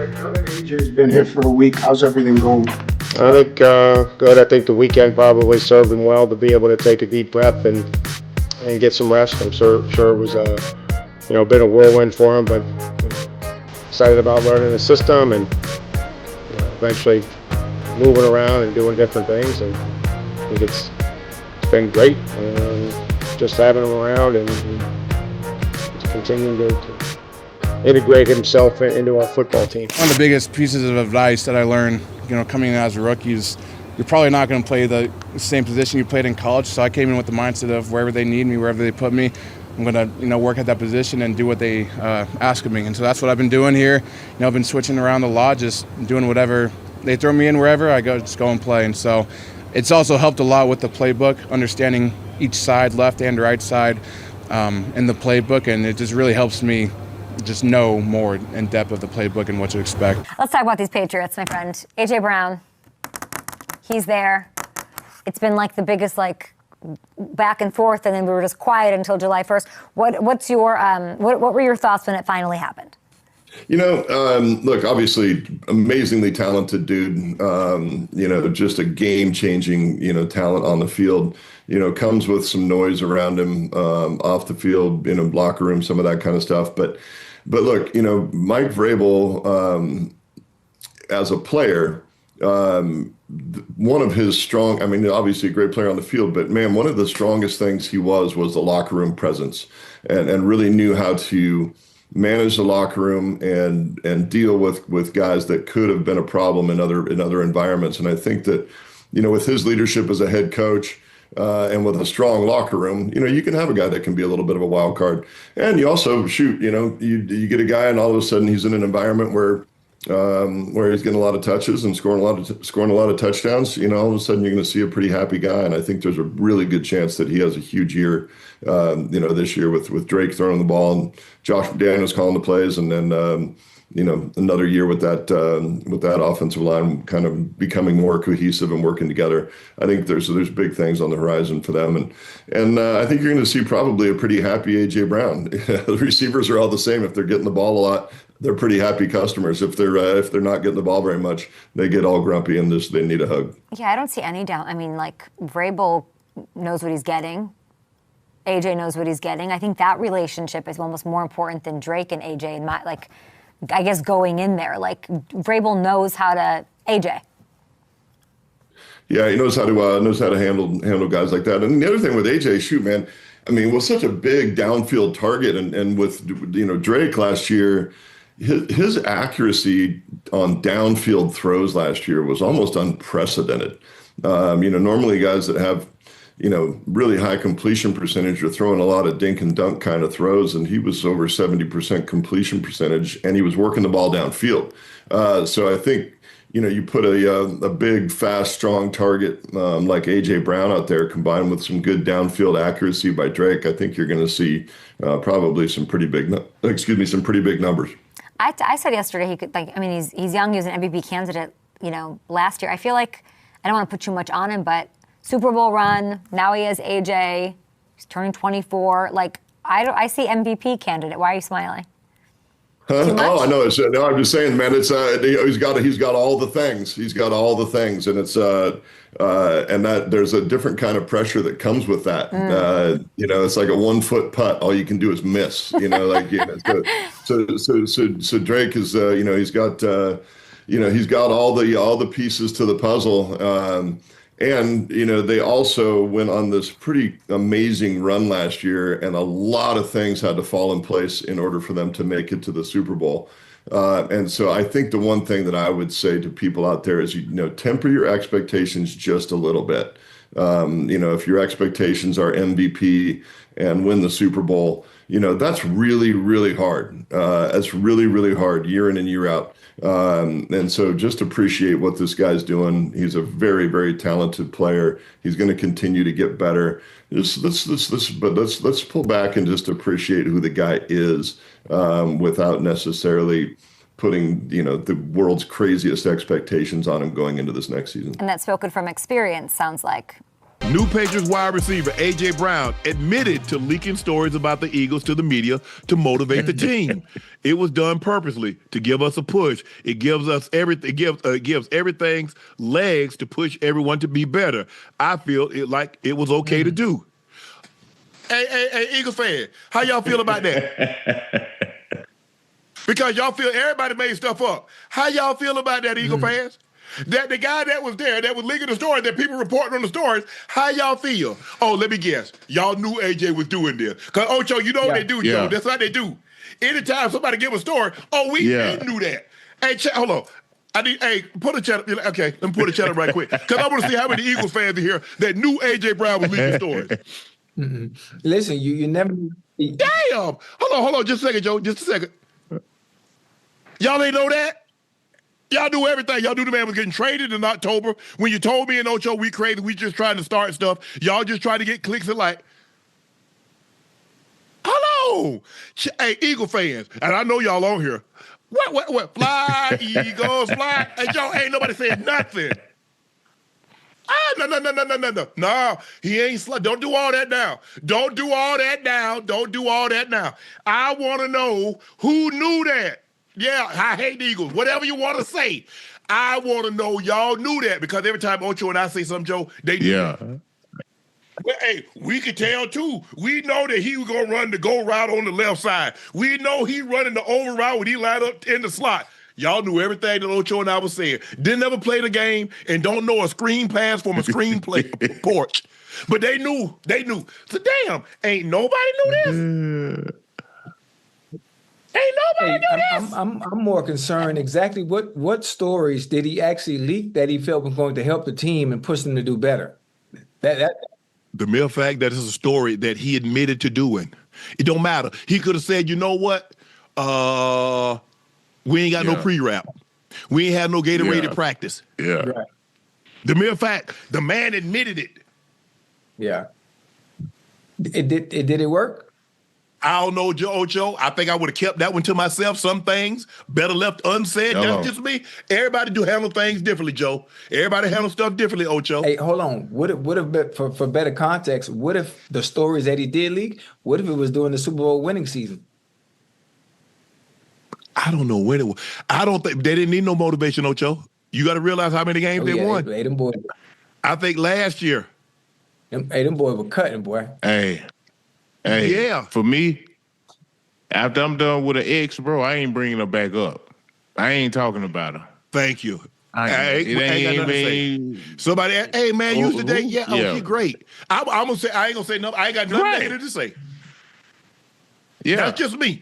Now that AJ's been here for a week, how's everything going? I think good. I think the weekend probably served him well to be able to take a deep breath and get some rest. I'm sure it was a bit of whirlwind for him, but excited about learning the system and eventually moving around and doing different things. And I think it's been great. Just having him around and continuing to integrate himself into our football team. One of the biggest pieces of advice that I learned, coming in as a rookie is you're probably not going to play the same position you played in college. So I came in with the mindset of wherever they need me, wherever they put me, I'm going to, work at that position and do what they ask of me. And so that's what I've been doing here. I've been switching around a lot, just doing whatever they throw me in wherever I go, just go and play. And so it's also helped a lot with the playbook, understanding each side, left and right side, in the playbook, and it just really helps me just know more in depth of the playbook and what to expect. Let's talk about these Patriots, my friend. A.J. Brown, he's there. It's been like the biggest back and forth, and then we were just quiet until July 1st. What were your thoughts when it finally happened? Look, obviously, amazingly talented dude, just a game-changing, talent on the field, comes with some noise around him off the field, locker room, some of that kind of stuff. But look, Mike Vrabel, as a player, one of his strong, obviously a great player on the field, but man, one of the strongest things he was the locker room presence and really knew how to manage the locker room and deal with guys that could have been a problem in other environments. And I think that, with his leadership as a head coach and with a strong locker room, you can have a guy that can be a little bit of a wild card. And you also you get a guy and all of a sudden he's in an environment where he's getting a lot of touches and scoring a lot of touchdowns. All of a sudden you're going to see a pretty happy guy. And I think there's a really good chance that he has a huge year, this year with Drake throwing the ball and Josh McDaniels calling the plays, and then another year with that offensive line kind of becoming more cohesive and working together. I think there's big things on the horizon for them, and I think you're going to see probably a pretty happy A.J. Brown. The receivers are all the same. If they're getting the ball a lot, they're pretty happy customers. If they're not getting the ball very much, they get all grumpy and they need a hug. Yeah, I don't see any doubt. Vrabel knows what he's getting. AJ knows what he's getting. I think that relationship is almost more important than Drake and AJ. And I guess going in there, Vrabel knows how to AJ. Yeah, he knows how to handle guys like that. And the other thing with AJ, shoot, man, with such a big downfield target, and with Drake last year, his accuracy on downfield throws last year was almost unprecedented. Normally guys that have really high completion percentage are throwing a lot of dink and dunk kind of throws, and he was over 70% completion percentage, and he was working the ball downfield. So I think, you put a big, fast, strong target like A.J. Brown out there, combined with some good downfield accuracy by Drake, I think you're going to see probably some pretty big numbers. I said yesterday he could, he's young, he was an MVP candidate, last year. I feel like, I don't want to put too much on him, but Super Bowl run, now he has AJ, he's turning 24. I see MVP candidate. Why are you smiling? Oh, I know. No, I'm just saying, man. It's he's got all the things. He's got all the things, and it's and that there's a different kind of pressure that comes with that. It's like a 1 foot putt. All you can do is miss. So Drake is he's got all the pieces to the puzzle. And, they also went on this pretty amazing run last year, and a lot of things had to fall in place in order for them to make it to the Super Bowl. And so I think the one thing that I would say to people out there is, temper your expectations just a little bit. If your expectations are MVP and win the Super Bowl, that's really, really hard. That's really, really hard year in and year out. And so just appreciate what this guy's doing. He's a very, very talented player. He's going to continue to get better. Let's pull back and just appreciate who the guy is, without necessarily putting, the world's craziest expectations on him going into this next season. And that's spoken from experience, sounds like. New Patriots wide receiver A.J. Brown admitted to leaking stories about the Eagles to the media to motivate the team. It was done purposely to give us a push. It gives us everything. It gives everything's legs to push everyone to be better. I feel it like it was okay to do. Hey, Eagles fan, how y'all feel about that? Because y'all feel everybody made stuff up. How y'all feel about that, Eagle fans? That the guy that was there, that was leaking the story, that people reporting on the stories, how y'all feel? Oh, let me guess. Y'all knew AJ was doing this. Because, Ocho, you know what they do, Joe. That's what they do. Anytime somebody give a story, we knew that. Hey, hold on. Put a chat. Okay, let me put a chat up right quick. Because I want to see how many Eagles fans are here that knew AJ Brown was leaking stories. Listen, you never. Damn. Hold on. Just a second, Joe. Just a second. Y'all ain't know that? Y'all knew everything. Y'all knew the man was getting traded in October. When you told me and Ocho we crazy, we just trying to start stuff. Y'all just trying to get clicks and like. Hello. Hey, Eagle fans. And I know y'all on here. What? Fly, Eagles, fly. Hey, Joe, ain't nobody saying nothing. No. No, he ain't slut. Don't do all that now. Don't do all that now. I want to know who knew that. Yeah, I hate the Eagles. Whatever you want to say. I want to know y'all knew that because every time Ocho and I say something, Joe, they do that. Well, hey, we could tell too. We know that he was going to run the go route on the left side. We know he running the over route when he lined up in the slot. Y'all knew everything that Ocho and I was saying. Didn't ever play the game and don't know a screen pass from a screen porch. But they knew. So damn, ain't nobody knew this? Ain't nobody knew this? I'm more concerned exactly what stories did he actually leak that he felt was going to help the team and push them to do better? The mere fact that it's a story that he admitted to doing. It don't matter. He could have said, you know what? We ain't got no pre-wrap. We ain't had no Gatorade practice. Yeah. Right. The mere fact, the man admitted it. Yeah. Did it work? I don't know, Joe. I think I would have kept that one to myself. Some things better left unsaid. That's just me. Everybody do handle things differently, Joe. Everybody handle stuff differently, Ocho. Hey, hold on. What if for better context, what if the stories that he did leak, what if it was during the Super Bowl winning season? I don't know when it was. I don't think they didn't need no motivation, Ocho. You got to realize how many games they won. Them boys. I think last year. Them boys were cutting, boy. Hey, yeah. For me, after I'm done with an ex, bro, I ain't bringing her back up. I ain't talking about her. Thank you. It ain't got nothing to say. Somebody, hey man, use the date. Yeah, she great. I'm gonna say I ain't gonna say nothing. I ain't got nothing negative to say. Yeah, that's just me.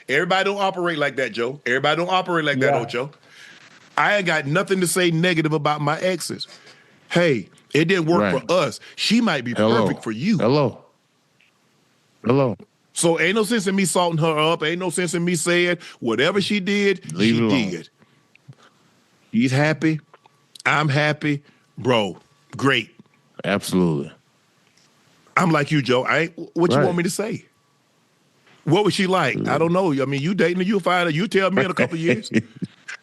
Everybody don't operate like that, Joe. Everybody don't operate like that, Ocho. I ain't got nothing to say negative about my exes. Hey, it didn't work for us. She might be perfect for you. Hello. So ain't no sense in me salting her up. Ain't no sense in me saying whatever she did, she did. He's happy. I'm happy. Bro, great. Absolutely. I'm like you, Joe. What you want me to say? What was she like? I don't know. I mean, you dating her, you'll find her. You tell me in a couple of years.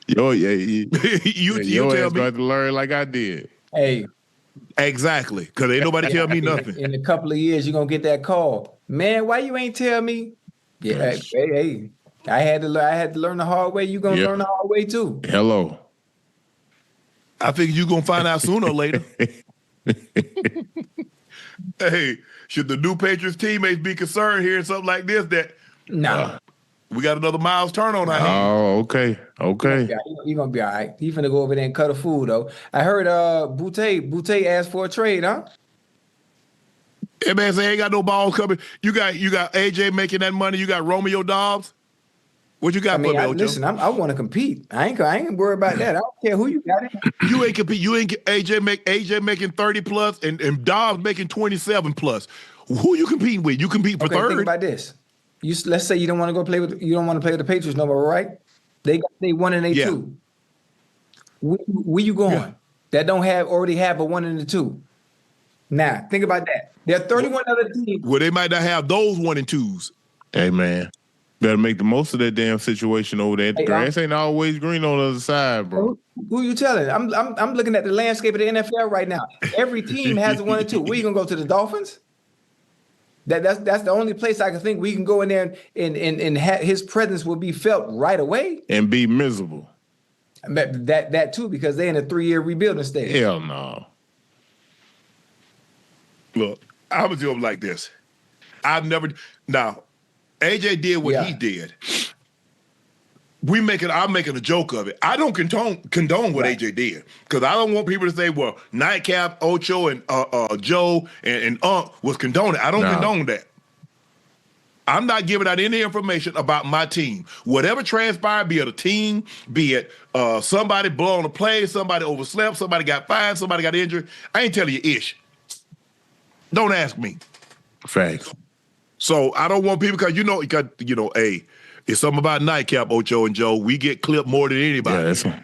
You tell me. Going to learn like I did. Hey. Exactly. Because ain't nobody tell me nothing. In a couple of years, you're going to get that call. Man, why you ain't tell me? Yeah, hey. I had to learn the hard way. You going to learn the hard way too. Hello. I figure you're going to find out sooner or later. Hey, should the new Patriots teammates be concerned hearing something like this? We got another Miles turn on our hands. Oh, okay. You're going to be all right. He's finna go over there and cut a fool, though. I heard Boutte asked for a trade, huh? Hey, man, say ain't got no balls coming. You got AJ making that money. You got Romeo Dobbs. What you got for me, Ocho? Listen, I want to compete. I ain't worried about that. I don't care who you got. You ain't compete. You ain't AJ making 30 plus and Dobbs making 27 plus. Who you competing with? You compete for third. Think about this. Let's say you don't want to play with the Patriots no more, right? They 1 and 2. Where you going? That don't already have a 1 and a 2. Now think about that. There are 31 other teams. Well, they might not have those 1 and 2s. Hey man. Better make the most of that damn situation over there. The Hey, grass ain't always green on the other side, bro. Who you telling? I'm looking at the landscape of the NFL right now. Every team has a 1 and 2. Where you gonna go to the Dolphins? That's the only place I can think we can go in there and his presence will be felt right away. And be miserable. That too, because they're in a 3-year rebuilding stage. Hell no. Look, I would do him like this. Now, AJ did what he did. I'm making a joke of it. I don't condone what AJ did, because I don't want people to say, well, Nightcap, Ocho, and Joe and Unc was condoning. I don't condone that. I'm not giving out any information about my team. Whatever transpired, be it a team, be it somebody blowing a play, somebody overslept, somebody got fined, somebody got injured, I ain't telling you ish. Don't ask me. Facts. So I don't want people, because hey, it's something about Nightcap, Ocho and Joe. We get clipped more than anybody. Yeah, that's right.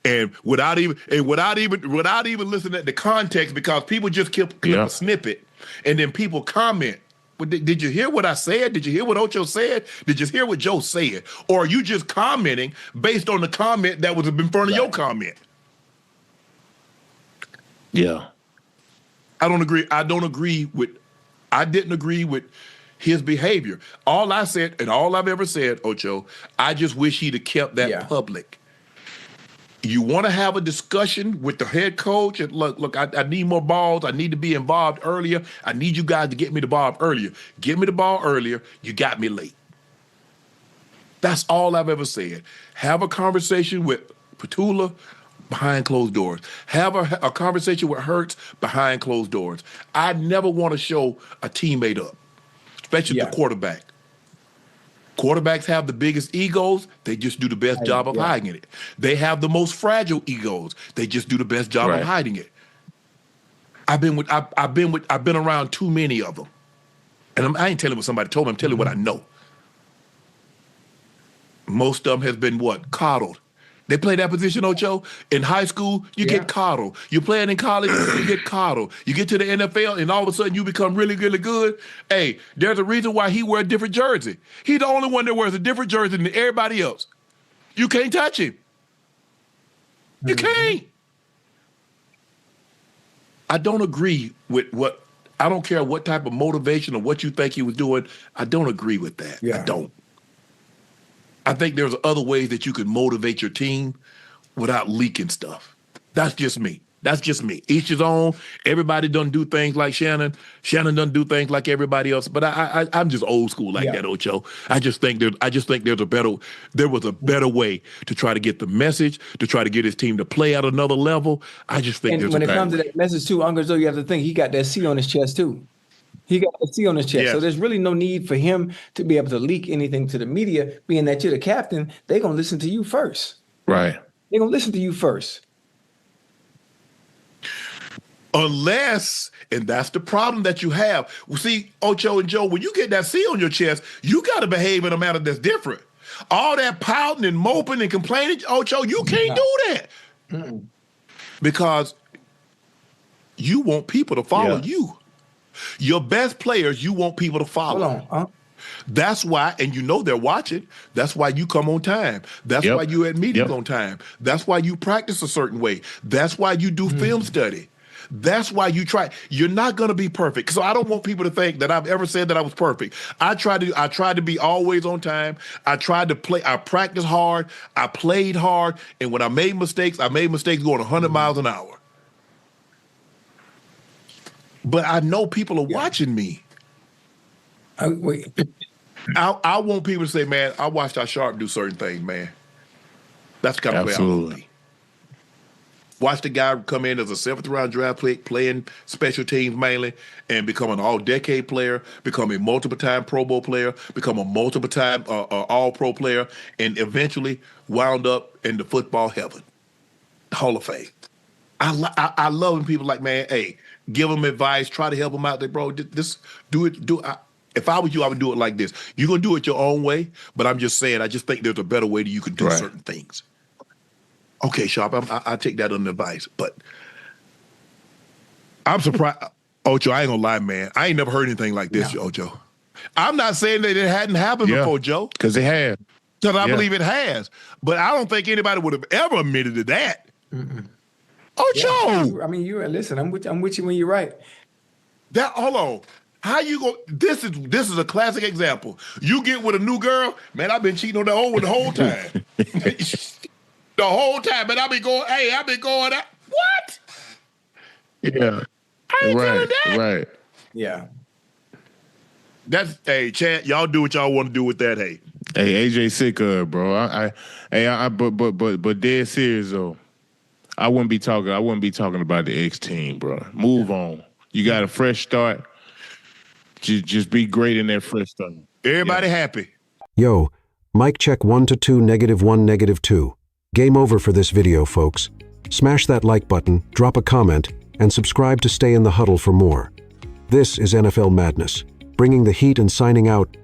And without even listening at the context, because people just clip a snippet, and then people comment. Well, did you hear what I said? Did you hear what Ocho said? Did you hear what Joe said? Or are you just commenting based on the comment that was in front of your comment? Yeah. I didn't agree with his behavior. All I said, and all I've ever said, Ocho, I just wish he'd have kept that public. You want to have a discussion with the head coach, and look, I need more balls. I need to be involved earlier. I need you guys to get me the ball earlier. Get me the ball earlier. You got me late. That's all I've ever said. Have a conversation with Petula behind closed doors. Have a conversation with Hurts behind closed doors. I never want to show a teammate up, especially the quarterback. Quarterbacks have the biggest egos. They just do the best job of hiding it. They have the most fragile egos. They just do the best job of hiding it. I've been around too many of them, and I ain't telling what somebody told me. I'm telling you what I know. Most of them has been coddled. They play that position, Ocho. In high school, you get coddled. You play it in college, you get coddled. You get to the NFL, and all of a sudden you become really, really good. Hey, there's a reason why he wears a different jersey. He's the only one that wears a different jersey than everybody else. You can't touch him. You can't. I don't agree with I don't care what type of motivation or what you think he was doing. I don't agree with that. I don't. I think there's other ways that you can motivate your team without leaking stuff. That's just me. Each his own. Everybody doesn't do things like Shannon. Shannon doesn't do things like everybody else. But I'm just old school like that, Ocho. I just think there was a better way to try to get the message, to try to get his team to play at another level. I just think there's a better way. When it comes to that message too, Uncle Joe, you have to think he got that C on his chest too. He got a C on his chest. So there's really no need for him to be able to leak anything to the media, being that you're the captain. They're going to listen to you first. Right. They're going to listen to you first. Unless, and that's the problem that you have. Well, see, Ocho and Joe, when you get that C on your chest, you got to behave in a manner that's different. All that pouting and moping and complaining, Ocho, you can't do that. Because you want people to follow you. Your best players, you want people to follow. Hold on. That's why, and you know they're watching, that's why you come on time. That's why you at meetings on time. That's why you practice a certain way. That's why you do film study. That's why you try. You're not going to be perfect. So I don't want people to think that I've ever said that I was perfect. I tried to be always on time. I tried to play. I practiced hard. I played hard. And when I made mistakes going 100 miles an hour. But I know people are watching me. I want people to say, man, I watched how Sharp do certain things, man. That's the kind of player I want to be. Watch the guy come in as a 7th-round draft pick, playing special teams mainly, and become an all-decade player, become a multiple-time Pro Bowl player, become a multiple-time All-Pro player, and eventually wound up in the football heaven, Hall of Fame. I love when people like, man, hey, give them advice, try to help them out. They, bro, this do it. If I was you, I would do it like this. You're gonna do it your own way, but I'm just saying, I just think there's a better way that you can do certain things. Okay, Sharp, I take that under advice, but I'm surprised. Ocho, I ain't gonna lie, man. I ain't never heard anything like this, Ocho. I'm not saying that it hadn't happened before, Joe. Because it has. Because I believe it has. But I don't think anybody would have ever admitted to that. Oh, Joe. I mean, listen. I'm with you when you're right. Hold on. How you go? This is a classic example. You get with a new girl, man. I've been cheating on the old one the whole time. The whole time, but I've been going out. What? Yeah. I ain't telling that. Right. Yeah. Hey, Chad, y'all do what y'all want to do with that. Hey, AJ sick of it, bro. But dead serious though. I wouldn't be talking about the X team, bro. Move on. You got a fresh start. Just be great in that fresh start. Everybody happy. Yo, mic check 1 to 2, -1, -2. Game over for this video, folks. Smash that like button, drop a comment, and subscribe to stay in the huddle for more. This is NFL Madness, bringing the heat and signing out.